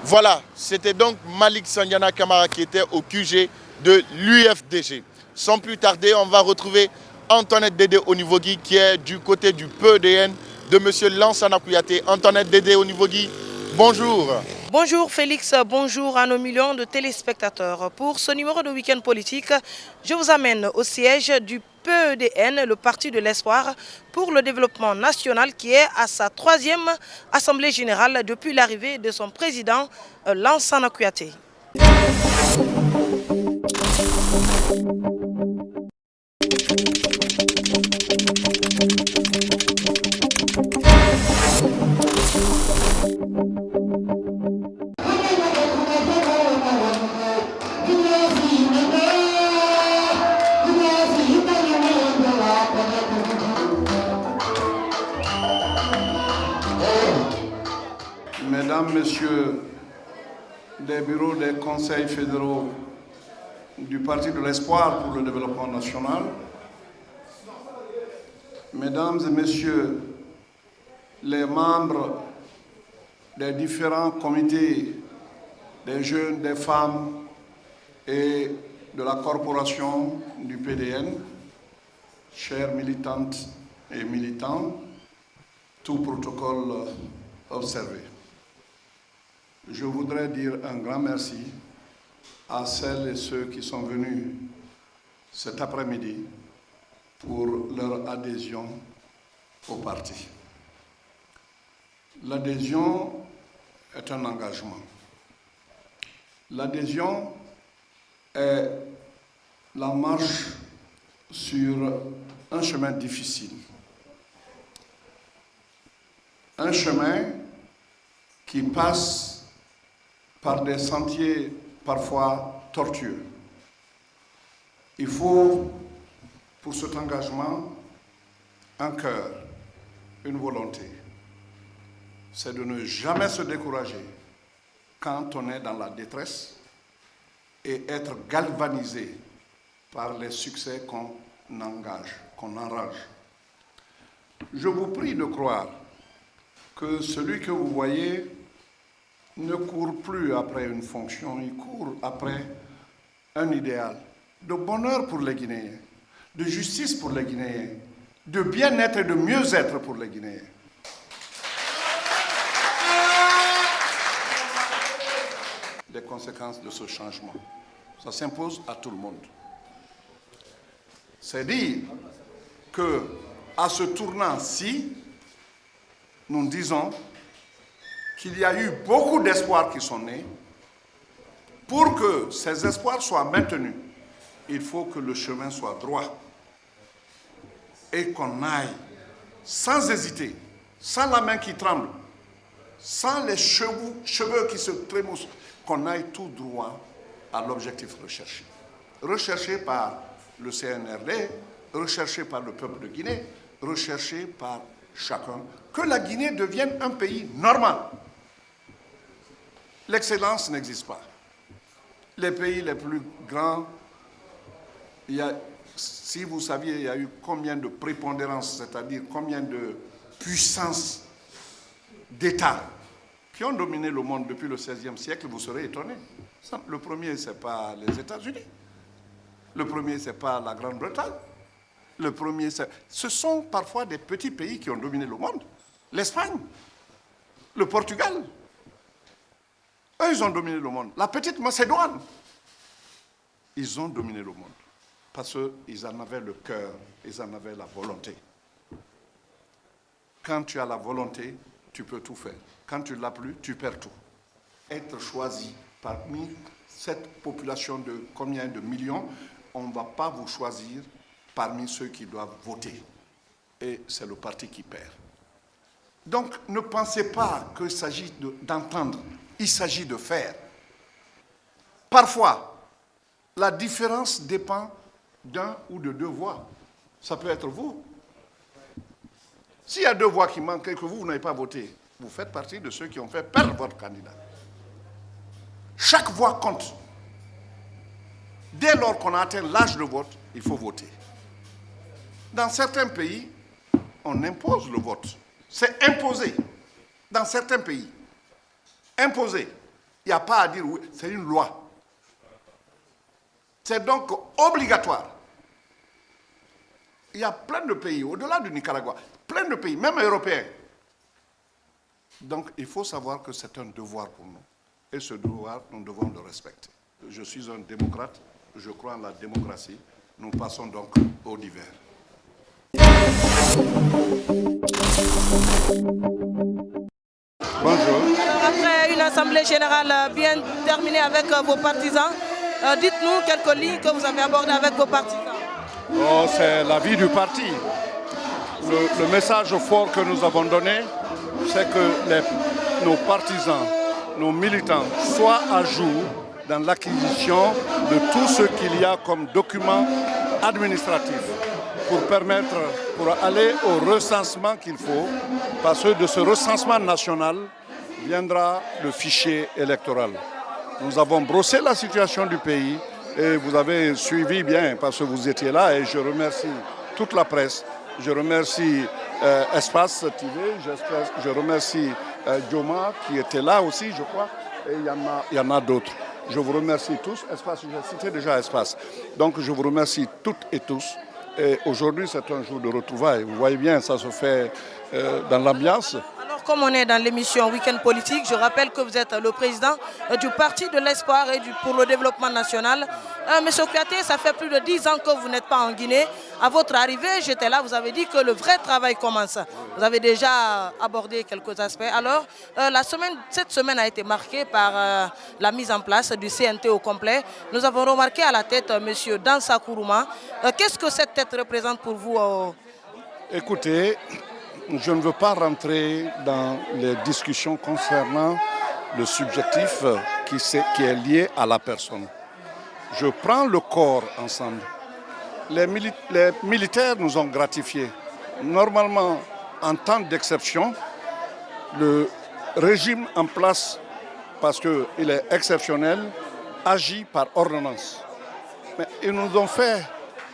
Voilà, c'était donc Malik Sandiana Camara qui était au QG de l'UFDG. Sans plus tarder, on va retrouver Antoinette Dédé Onivogui qui est du côté du PEDN de M. Lansana Kouyaté. Antoinette Dédé Onivogui, bonjour. Bonjour Félix, bonjour à nos millions de téléspectateurs. Pour ce numéro de Week-end politique, je vous amène au siège du PEDN, le Parti de l'Espoir pour le développement national qui est à sa 3e Assemblée générale depuis l'arrivée de son président Lansana Kouyaté. Mesdames, Messieurs des bureaux des conseils fédéraux du Parti de l'Espoir pour le développement national, Mesdames et Messieurs les membres des différents comités des jeunes, des femmes et de la corporation du PDN, chères militantes et militants, tout protocole observé. Je voudrais dire un grand merci à celles et ceux qui sont venus cet après-midi pour leur adhésion au parti. L'adhésion est un engagement. L'adhésion est la marche sur un chemin difficile. Un chemin qui passe par des sentiers parfois tortueux. Il faut, pour cet engagement, un cœur, une volonté. C'est de ne jamais se décourager quand on est dans la détresse et être galvanisé par les succès qu'on enrage. Je vous prie de croire que celui que vous voyez ne court plus après une fonction, il court après un idéal de bonheur pour les Guinéens, de justice pour les Guinéens, de bien-être et de mieux-être pour les Guinéens. Les conséquences de ce changement, ça s'impose à tout le monde. C'est dire que à ce tournant-ci, nous disons qu'il y a eu beaucoup d'espoirs qui sont nés. Pour que ces espoirs soient maintenus, il faut que le chemin soit droit et qu'on aille sans hésiter, sans la main qui tremble, sans les cheveux qui se trémoussent, qu'on aille tout droit à l'objectif recherché. Recherché par le CNRD, recherché par le peuple de Guinée, recherché par chacun, que la Guinée devienne un pays normal. L'excellence n'existe pas. Les pays les plus grands, si vous saviez, il y a eu combien de prépondérance, c'est-à-dire combien de puissances d'États qui ont dominé le monde depuis le XVIe siècle, vous serez étonnés. Le premier, ce n'est pas les États-Unis. Le premier, ce n'est pas la Grande-Bretagne. Le premier, ce sont parfois des petits pays qui ont dominé le monde. L'Espagne, le Portugal. Eux, ils ont dominé le monde. La petite Macédoine, ils ont dominé le monde. Parce qu'ils en avaient le cœur, ils en avaient la volonté. Quand tu as la volonté, tu peux tout faire. Quand tu ne l'as plus, tu perds tout. Être choisi parmi cette population de combien de millions, on ne va pas vous choisir parmi ceux qui doivent voter. Et c'est le parti qui perd. Donc, ne pensez pas qu'il s'agit d'entendre. Il s'agit de faire. Parfois, la différence dépend d'un ou de deux voix. Ça peut être vous. S'il y a deux voix qui manquent et que vous n'avez pas voté, vous faites partie de ceux qui ont fait perdre votre candidat. Chaque voix compte. Dès lors qu'on a atteint l'âge de vote, il faut voter. Dans certains pays, on impose le vote. C'est imposé. Dans certains pays, imposé. Il n'y a pas à dire oui, c'est une loi. C'est donc obligatoire. Il y a plein de pays, au-delà du Nicaragua, plein de pays, même européens. Donc il faut savoir que c'est un devoir pour nous. Et ce devoir, nous devons le respecter. Je suis un démocrate, je crois en la démocratie. Nous passons donc au divers. Bonjour. Alors, après une assemblée générale bien terminée avec vos partisans, dites-nous quelques lignes que vous avez abordées avec vos partisans. Oh, c'est la vie du parti. Le message fort que nous avons donné, c'est que nos partisans, nos militants soient à jour dans l'acquisition de tout ce qu'il y a comme documents administratifs pour aller au recensement qu'il faut, parce que de ce recensement national viendra le fichier électoral. Nous avons brossé la situation du pays et vous avez suivi bien parce que vous étiez là et je remercie toute la presse, je remercie Espace TV, je remercie Dioma qui était là aussi je crois et il y en a d'autres. Je vous remercie tous, Espace, j'ai cité déjà Espace. Donc je vous remercie toutes et tous. Et aujourd'hui, c'est un jour de retrouvailles. Vous voyez bien, ça se fait dans l'ambiance. Alors, comme on est dans l'émission Week-end politique, je rappelle que vous êtes le président du Parti de l'Espoir et pour le développement national. Monsieur Kouyaté, ça fait plus de 10 ans que vous n'êtes pas en Guinée. À votre arrivée, j'étais là, vous avez dit que le vrai travail commence. Vous avez déjà abordé quelques aspects. Alors, cette semaine a été marquée par la mise en place du CNT au complet. Nous avons remarqué à la tête monsieur Dansa Kourouma. Qu'est-ce que cette tête représente pour vous Écoutez, je ne veux pas rentrer dans les discussions concernant le subjectif qui est lié à la personne. Je prends le corps ensemble. Les militaires nous ont gratifiés. Normalement, en temps d'exception, le régime en place, parce qu'il est exceptionnel, agit par ordonnance. Mais ils nous ont fait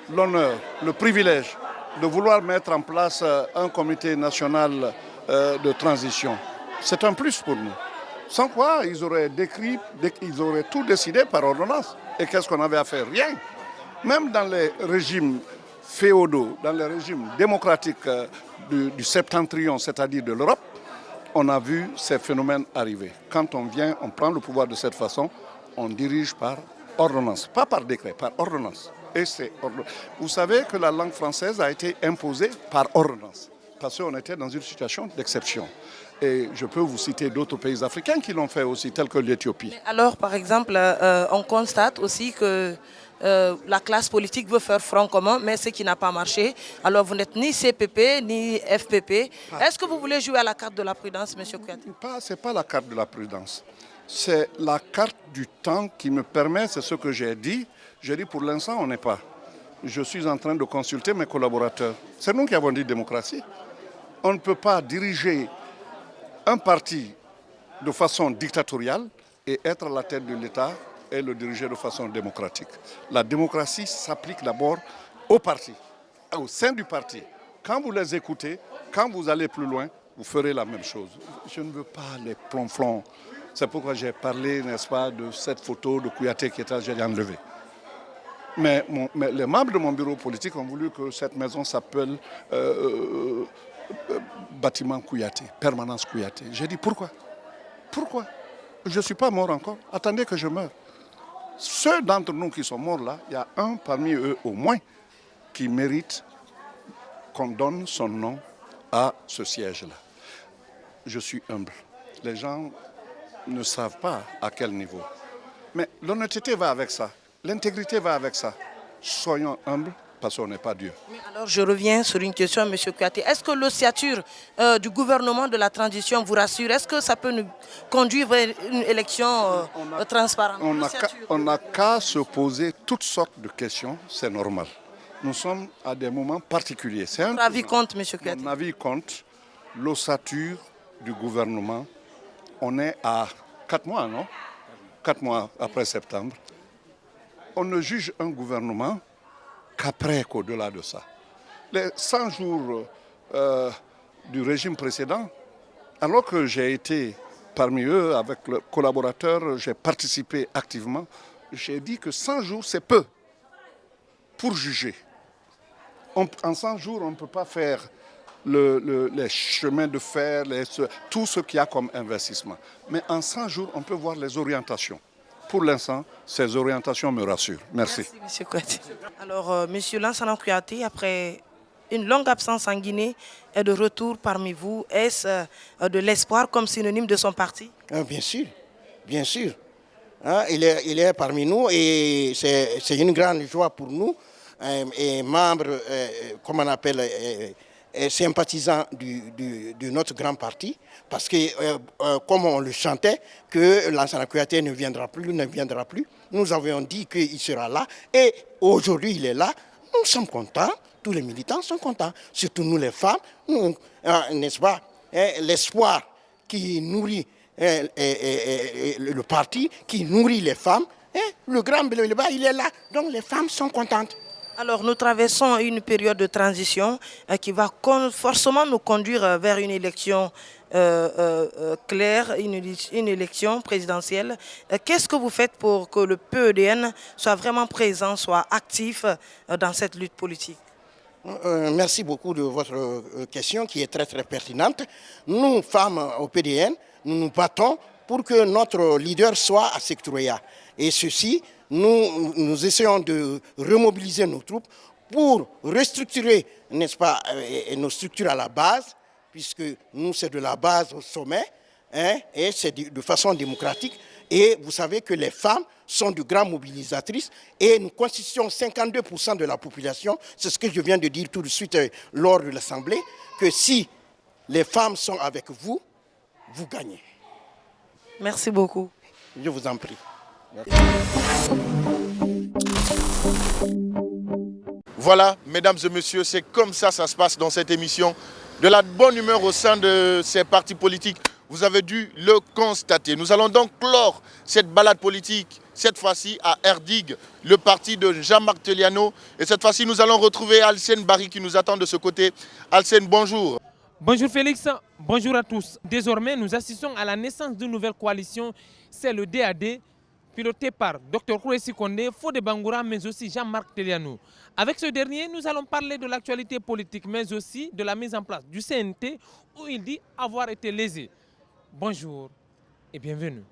l'honneur, le privilège de vouloir mettre en place un comité national de transition. C'est un plus pour nous. Sans quoi, ils auraient tout décidé par ordonnance. Et qu'est-ce qu'on avait à faire? Rien. Même dans les régimes féodaux, dans les régimes démocratiques du septentrion, c'est-à-dire de l'Europe, on a vu ces phénomènes arriver. Quand on vient, on prend le pouvoir de cette façon, on dirige par ordonnance. Pas par décret, par ordonnance. Et vous savez que la langue française a été imposée par ordonnance, parce qu'on était dans une situation d'exception. Et je peux vous citer d'autres pays africains qui l'ont fait aussi, tels que l'Éthiopie. Alors, par exemple, on constate aussi que la classe politique veut faire front commun, mais ce qui n'a pas marché. Alors, vous n'êtes ni CPP, ni FPP. Est-ce que vous voulez jouer à la carte de la prudence, M. Kouyaté? Ce n'est pas la carte de la prudence. C'est la carte du temps qui me permet, c'est ce que j'ai dit. J'ai dit pour l'instant, on n'est pas. Je suis en train de consulter mes collaborateurs. C'est nous qui avons dit démocratie. On ne peut pas diriger un parti de façon dictatoriale et être à la tête de l'État et le diriger de façon démocratique. La démocratie s'applique d'abord au parti, au sein du parti. Quand vous les écoutez, quand vous allez plus loin, vous ferez la même chose. Je ne veux pas les plonflons. C'est pourquoi j'ai parlé, n'est-ce pas, de cette photo de Kouyaté qui était enlevée. Mais les membres de mon bureau politique ont voulu que cette maison s'appelle bâtiment Kouyaté, permanence Kouyaté. J'ai dit pourquoi? Pourquoi? Je ne suis pas mort encore. Attendez que je meure. Ceux d'entre nous qui sont morts là, il y a un parmi eux au moins qui mérite qu'on donne son nom à ce siège-là. Je suis humble. Les gens ne savent pas à quel niveau. Mais l'honnêteté va avec ça. L'intégrité va avec ça. Soyons humbles parce qu'on n'est pas Dieu. Mais alors je reviens sur une question, M. Kouyaté. Est-ce que l'ossature du gouvernement de la transition vous rassure? Est-ce que ça peut nous conduire vers une élection transparente? On n'a qu'à se poser toutes sortes de questions, c'est normal. Nous sommes à des moments particuliers. Votre avis compte, M. Kouyaté? Mon avis compte. L'ossature du gouvernement, on est à 4 mois, non? 4 mois après septembre. On ne juge un gouvernement qu'après, qu'au-delà de ça. Les 100 jours du régime précédent, alors que j'ai été parmi eux, avec le collaborateur, j'ai participé activement. J'ai dit que 100 jours, c'est peu pour juger. En 100 jours, on ne peut pas faire les chemins de fer, tout ce qu'il y a comme investissement. Mais en 100 jours, on peut voir les orientations. Pour l'instant, ces orientations me rassurent. Merci. Merci, M. Kouyaté. Alors, M. Lansana Kouyaté, après une longue absence en Guinée, est de retour parmi vous. Est-ce de l'espoir comme synonyme de son parti? Bien sûr, bien sûr. Hein, il est parmi nous et c'est une grande joie pour nous, et membre, comme on appelle, sympathisant de notre grand parti, parce que, comme on le chantait, que Lansana Kouyaté ne viendra plus. Nous avions dit qu'il sera là, et aujourd'hui il est là. Nous sommes contents, tous les militants sont contents, surtout nous les femmes, n'est-ce pas, l'espoir qui nourrit le parti, qui nourrit les femmes, le grand Béléba, il est là, donc les femmes sont contentes. Alors, nous traversons une période de transition qui va forcément nous conduire vers une élection claire, une élection présidentielle. Qu'est-ce que vous faites pour que le PEDN soit vraiment présent, soit actif dans cette lutte politique? Merci beaucoup de votre question qui est très très pertinente. Nous, femmes au PDN, nous nous battons pour que notre leader soit à Sectoria. Et ceci, nous essayons de remobiliser nos troupes pour restructurer, n'est-ce pas, nos structures à la base, puisque nous, c'est de la base au sommet, et c'est de façon démocratique. Et vous savez que les femmes sont de grandes mobilisatrices et nous constituons 52% de la population. C'est ce que je viens de dire tout de suite lors de l'Assemblée, que si les femmes sont avec vous, vous gagnez. Merci beaucoup. Je vous en prie. Merci. Voilà, mesdames et messieurs, c'est comme ça se passe dans cette émission. De la bonne humeur au sein de ces partis politiques. Vous avez dû le constater. Nous allons donc clore cette balade politique, cette fois-ci à Erdig, le parti de Jean-Marc Teliano. Et cette fois-ci, nous allons retrouver Alcène Barry qui nous attend de ce côté. Alcène, bonjour. Bonjour Félix, bonjour à tous. Désormais, nous assistons à la naissance d'une nouvelle coalition. C'est le DAD, piloté par Dr Kouressi Kondé, Fodé Bangoura, mais aussi Jean-Marc Teliano. Avec ce dernier, nous allons parler de l'actualité politique, mais aussi de la mise en place du CNT, où il dit avoir été lésé. Bonjour et bienvenue.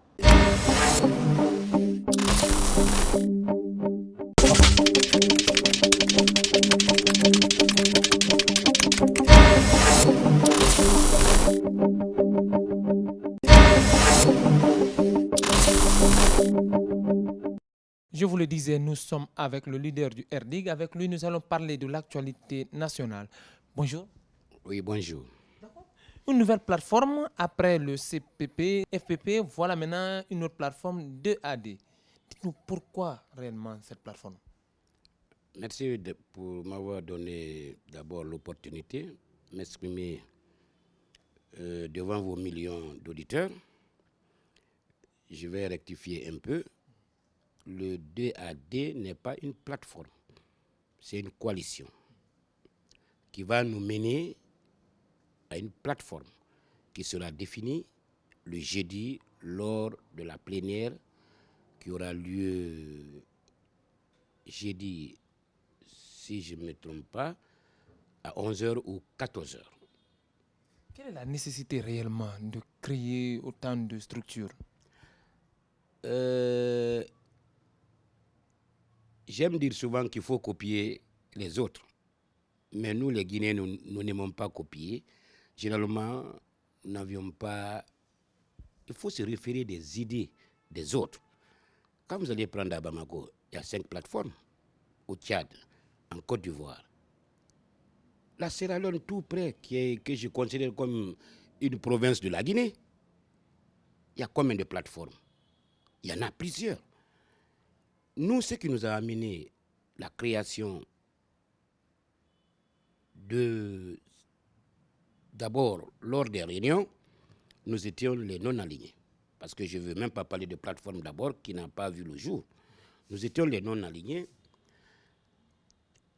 Je vous le disais, nous sommes avec le leader du RDIG. Avec lui, nous allons parler de l'actualité nationale. Bonjour. Oui, bonjour. Une nouvelle plateforme après le CPP, FPP, voilà maintenant une autre plateforme DAD. Dites-nous pourquoi réellement cette plateforme? Merci pour m'avoir donné d'abord l'opportunité de m'exprimer devant vos millions d'auditeurs. Je vais rectifier un peu. Le DAD n'est pas une plateforme, c'est une coalition qui va nous mener à une plateforme qui sera définie le jeudi lors de la plénière qui aura lieu jeudi, si je ne me trompe pas, à 11h ou 14h. Quelle est la nécessité réellement de créer autant de structures? J'aime dire souvent qu'il faut copier les autres. Mais nous, les Guinéens, nous n'aimons pas copier. Généralement, nous n'avions pas... Il faut se référer des idées des autres. Quand vous allez prendre à Bamako, il y a 5 plateformes. Au Tchad, en Côte d'Ivoire. La Sierra Leone, tout près, que je considère comme une province de la Guinée. Il y a combien de plateformes? Il y en a plusieurs. Nous, ce qui nous a amené la création d'abord, lors des réunions, nous étions les non-alignés. Parce que je ne veux même pas parler de plateforme d'abord qui n'a pas vu le jour. Nous étions les non-alignés.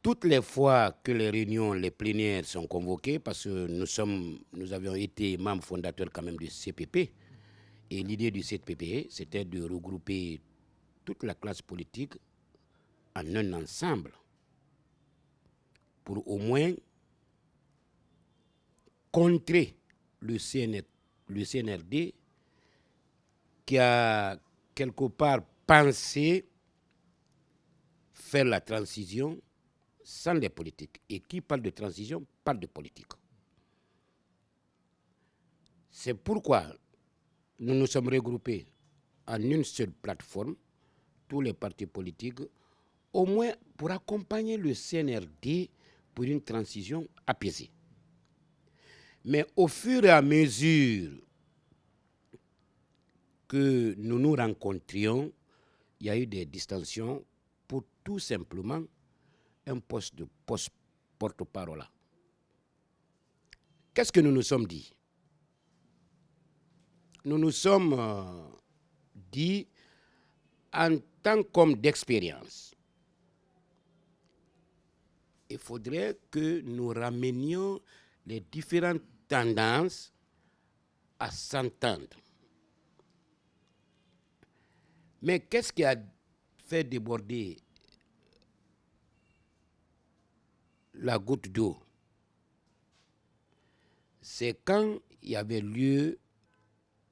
Toutes les fois que les réunions, les plénières sont convoquées, parce que nous avions été membres fondateurs quand même du CPP, Et l'idée de cette PPE, c'était de regrouper toute la classe politique en un ensemble pour au moins contrer le CNRD qui a quelque part pensé faire la transition sans les politiques. Et qui parle de transition parle de politique. C'est pourquoi nous nous sommes regroupés en une seule plateforme, tous les partis politiques, au moins pour accompagner le CNRD pour une transition apaisée. Mais au fur et à mesure que nous nous rencontrions, il y a eu des distensions pour tout simplement un poste de porte-parole. Qu'est-ce que nous nous sommes dit? Nous nous sommes dit, en tant qu'homme d'expérience, il faudrait que nous ramenions les différentes tendances à s'entendre. Mais qu'est-ce qui a fait déborder la goutte d'eau? C'est quand il y avait lieu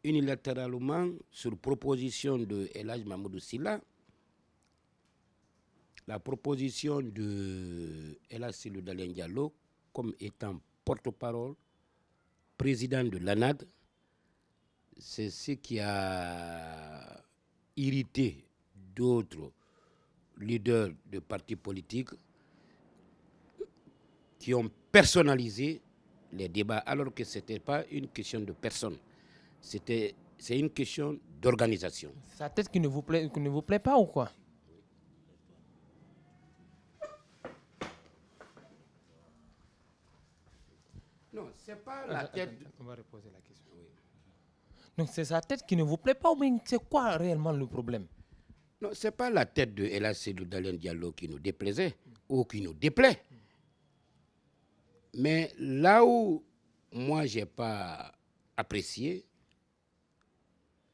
unilatéralement, sur proposition de El Hadj Mamadou Sylla, la proposition de El Hadj Cellou Dalein Diallo comme étant porte-parole, président de l'ANAD, c'est ce qui a irrité d'autres leaders de partis politiques qui ont personnalisé les débats alors que ce n'était pas une question de personne. C'est une question d'organisation. C'est la tête qui ne vous plaît pas ou quoi? Non, c'est pas la tête. On va reposer la question. Oui. Donc c'est sa tête qui ne vous plaît pas ou bien c'est quoi réellement le problème? Non, c'est pas la tête de El Hadj Cellou Dalein Diallo qui nous déplaisait ou qui nous déplaît. Mais là où moi j'ai pas apprécié,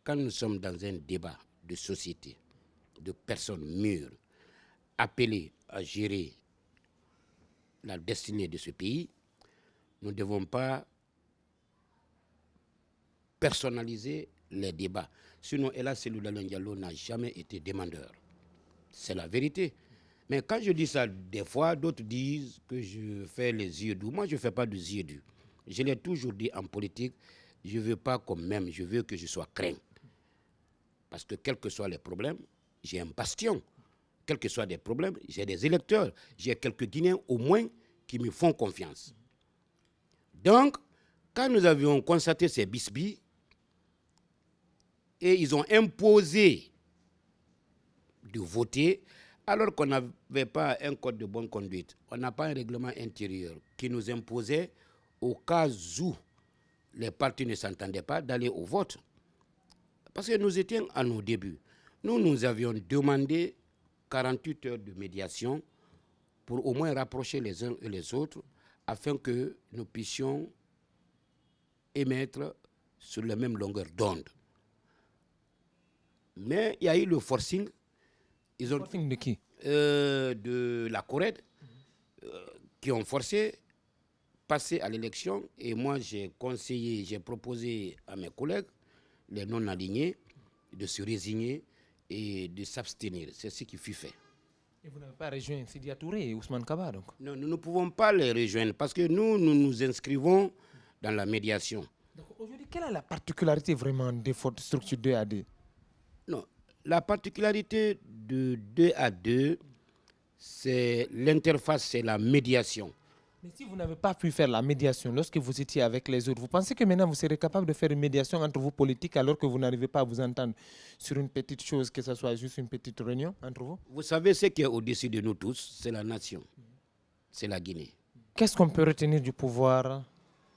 quand nous sommes dans un débat de société, de personnes mûres, appelées à gérer la destinée de ce pays, nous ne devons pas personnaliser les débats. Sinon, El Hadj Cellou Dalein Diallo n'a jamais été demandeur. C'est la vérité. Mais quand je dis ça, des fois, d'autres disent que je fais les yeux doux. Moi, je ne fais pas des yeux doux. Je l'ai toujours dit en politique, je ne veux pas qu'on m'aime, je veux que je sois craint. Parce que quels que soient les problèmes, j'ai un bastion. Quels que soient les problèmes, j'ai des électeurs. J'ai quelques Guinéens au moins qui me font confiance. Donc, quand nous avions constaté ces bisbilles, et ils ont imposé de voter, alors qu'on n'avait pas un code de bonne conduite, on n'a pas un règlement intérieur qui nous imposait, au cas où les partis ne s'entendaient pas, d'aller au vote. Parce que nous étions à nos débuts. Nous avions demandé 48 heures de médiation pour au moins rapprocher les uns et les autres afin que nous puissions émettre sur la même longueur d'onde. Mais il y a eu le forcing. Le forcing de qui? De la Corède, qui ont forcé passer à l'élection. Et moi, j'ai proposé à mes collègues, les non-alignés, de se résigner et de s'abstenir. C'est ce qui fut fait. Et vous n'avez pas rejoint Sidia Touré et Ousmane Kaba, donc? Non, nous ne pouvons pas les rejoindre parce que nous nous inscrivons dans la médiation. Aujourd'hui, quelle est la particularité vraiment de votre structure 2AD? Non, la particularité de 2AD, c'est l'interface, c'est la médiation. Mais si vous n'avez pas pu faire la médiation lorsque vous étiez avec les autres, vous pensez que maintenant vous serez capable de faire une médiation entre vous politiques alors que vous n'arrivez pas à vous entendre sur une petite chose, que ce soit juste une petite réunion entre vous? Vous savez, ce qui est au-dessus de nous tous, c'est la nation, c'est la Guinée. Qu'est-ce qu'on peut retenir du pouvoir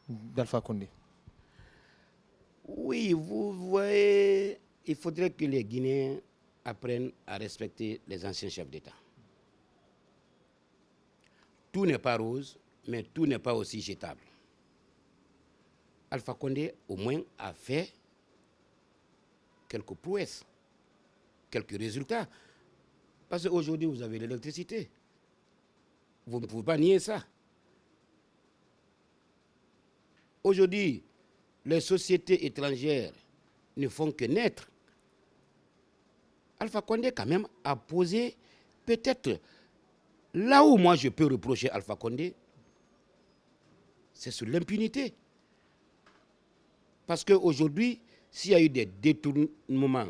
d'Alpha Condé? Oui, vous voyez, il faudrait que les Guinéens apprennent à respecter les anciens chefs d'État. Tout n'est pas rose, mais tout n'est pas aussi jetable. Alpha Condé, au moins, a fait quelques prouesses, quelques résultats. Parce qu'aujourd'hui, vous avez l'électricité. Vous ne pouvez pas nier ça. Aujourd'hui, les sociétés étrangères ne font que naître. Alpha Condé, quand même, a posé peut-être là où moi je peux reprocher Alpha Condé, c'est sur l'impunité. Parce qu'aujourd'hui, s'il y a eu des détournements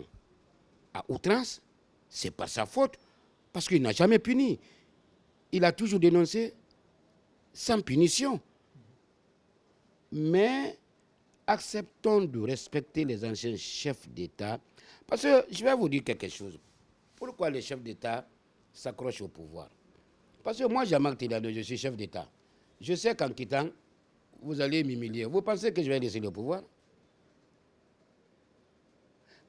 à outrance, c'est pas sa faute, parce qu'il n'a jamais puni. Il a toujours dénoncé sans punition. Mais acceptons de respecter les anciens chefs d'État. Parce que je vais vous dire quelque chose. Pourquoi les chefs d'État s'accrochent au pouvoir? Parce que moi, Jean-Marc Teliano, je suis chef d'État. Je sais qu'en quittant, vous allez m'humilier. Vous pensez que je vais laisser le pouvoir?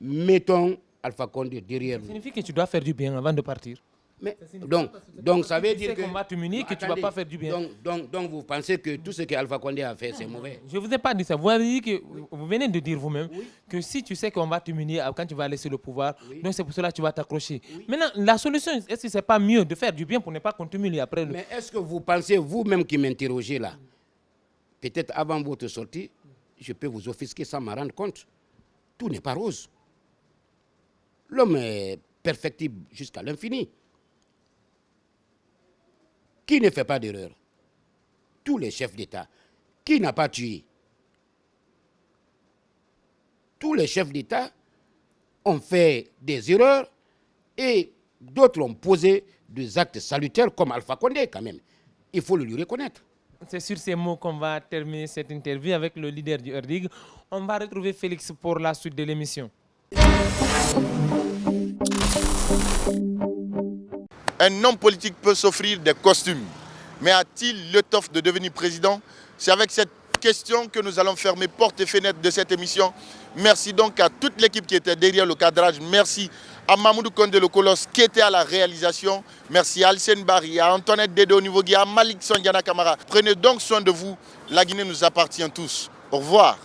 Mettons Alpha Condé derrière nous. Ça signifie que tu dois faire du bien avant de partir. Mais, donc ça veut dire que... qu'on va te munir, que tu ne vas pas faire du bien. Donc vous pensez que tout ce que Alpha Condé a fait, c'est mauvais? Je ne vous ai pas dit ça. Vous avez dit que vous venez de dire vous-même que si tu sais qu'on va te munir quand tu vas laisser le pouvoir, donc c'est pour cela que tu vas t'accrocher. Maintenant, la solution, est-ce que ce n'est pas mieux de faire du bien pour ne pas qu'on te munie après? Mais est-ce que vous pensez, vous-même qui m'interrogez là, peut-être avant votre sortie, je peux vous offusquer sans m'en rendre compte? Tout n'est pas rose. L'homme est perfectible jusqu'à l'infini. Qui ne fait pas d'erreur? Tous les chefs d'État. Qui n'a pas tué? Tous les chefs d'État ont fait des erreurs et d'autres ont posé des actes salutaires comme Alpha Condé quand même. Il faut le lui reconnaître. C'est sur ces mots qu'on va terminer cette interview avec le leader du RDIG. On va retrouver Félix pour la suite de l'émission. Un homme politique peut s'offrir des costumes, mais a-t-il l'étoffe de devenir président? C'est avec cette question que nous allons fermer portes et fenêtres de cette émission. Merci donc à toute l'équipe qui était derrière le cadrage. Merci à Mamoudou Kondé le Colosse qui était à la réalisation. Merci à Alcène Barry, à Antoinette Dédé au niveau Guy, à Malik Sandiana Camara. Prenez donc soin de vous. La Guinée nous appartient tous. Au revoir.